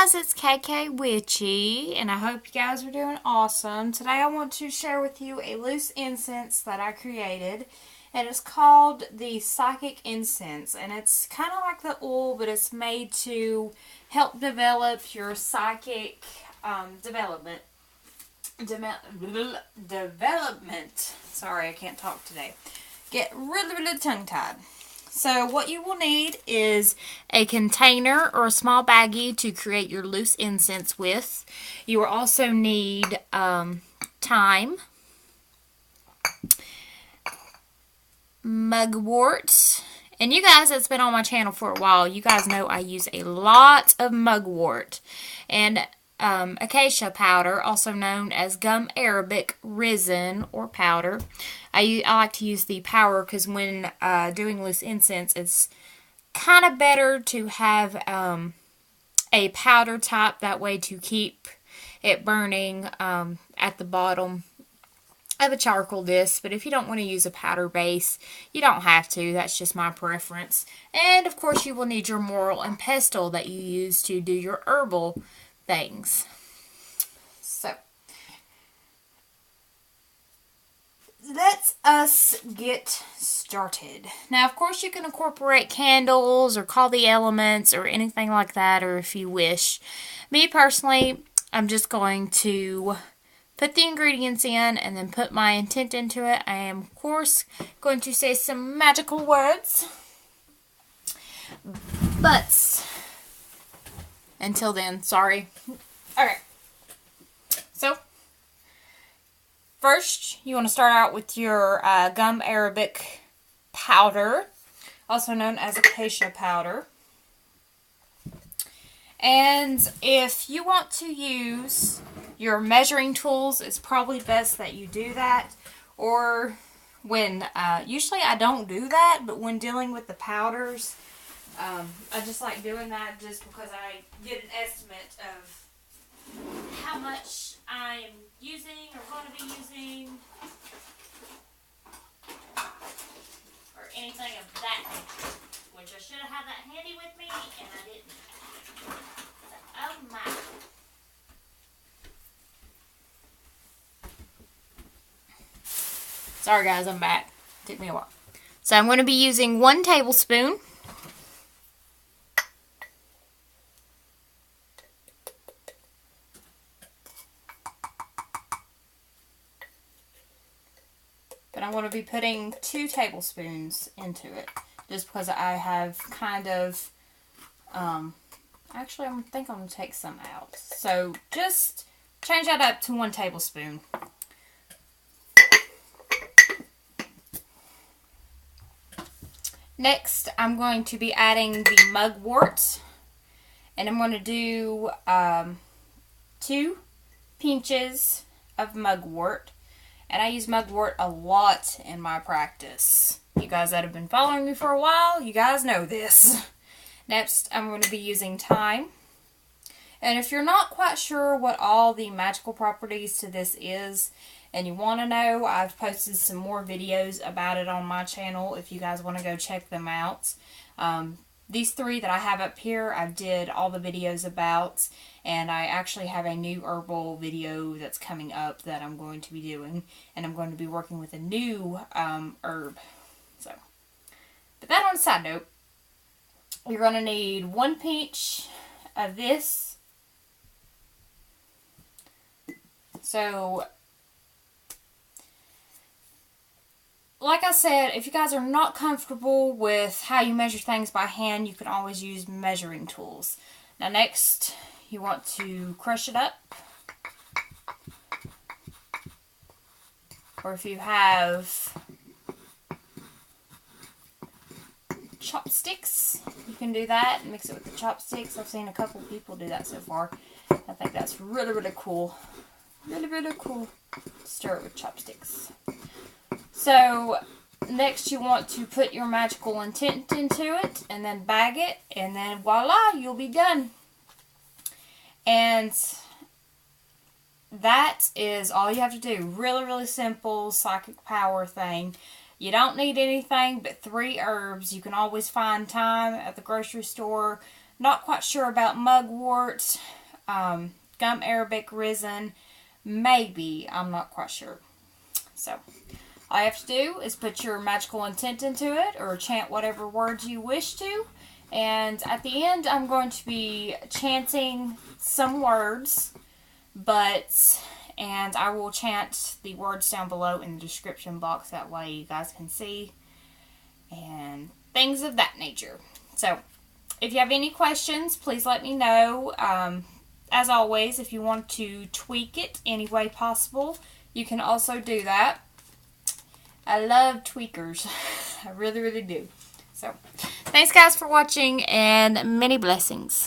guys, it's KK Witchy, and I hope you guys are doing awesome. Today I want to share with you a loose incense that I created, and it's called the Psychic Incense, and it's kind of like the oil, but it's made to help develop your psychic development. Sorry, I can't talk today. Get really tongue-tied. So what you will need is a container or a small baggie to create your loose incense with. You will also need thyme, mugwort, and you guys that's been on my channel for a while, you guys know I use a lot of mugwort, and acacia powder, also known as gum arabic resin or powder. I like to use the powder because when doing loose incense, it's kind of better to have a powder type, that way to keep it burning at the bottom of a charcoal disc. But if you don't want to use a powder base, you don't have to. That's just my preference. And of course you will need your morel and pestle that you use to do your herbal things. So let's us get started. Now, of course, you can incorporate candles or call the elements or anything like that, or if you wish. Me personally, I'm just going to put the ingredients in and then put my intent into it. I am, of course, going to say some magical words. But until then, sorry. Alright. So, first, you want to start out with your gum arabic powder, also known as acacia powder. And if you want to use your measuring tools, it's probably best that you do that. Or when, usually I don't do that, but when dealing with the powders, I just like doing that just because I get an estimate of how much I'm using or going to be using or anything of that nature, which I should have had that handy with me and I didn't. So, oh my. Sorry guys, I'm back. Took me a while. So I'm going to be using 1 tablespoon. But I'm going to be putting 2 tablespoons into it, just because I have kind of, actually I think I'm going to take some out. So just change that up to 1 tablespoon. Next, I'm going to be adding the mugwort, and I'm going to do 2 pinches of mugwort. And I use mugwort a lot in my practice. You guys that have been following me for a while, you guys know this. Next, I'm going to be using thyme. And if you're not quite sure what all the magical properties to this is, and you want to know, I've posted some more videos about it on my channel if you guys want to go check them out. These 3 that I have up here, I did all the videos about, and I actually have a new herbal video that's coming up that I'm going to be doing, and I'm going to be working with a new herb. So, but that on a side note, you're going to need 1 pinch of this. So, like I said, if you guys are not comfortable with how you measure things by hand, you can always use measuring tools. Now next, you want to crush it up. Or if you have chopsticks, you can do that and mix it with the chopsticks. I've seen a couple people do that so far. I think that's really cool. Really cool. Stir it with chopsticks. So, next you want to put your magical intent into it, and then bag it, and then voila, you'll be done. And that is all you have to do. Really simple psychic power thing. You don't need anything but 3 herbs. You can always find thyme at the grocery store. Not quite sure about mugwort, gum arabic resin, maybe. I'm not quite sure. So, all you have to do is put your magical intent into it or chant whatever words you wish to. And at the end, I'm going to be chanting some words, and I will chant the words down below in the description box. That way you guys can see and things of that nature. So, if you have any questions, please let me know. As always, if you want to tweak it any way possible, you can also do that. I love tweakers. I really, really do. So, thanks guys for watching, and many blessings.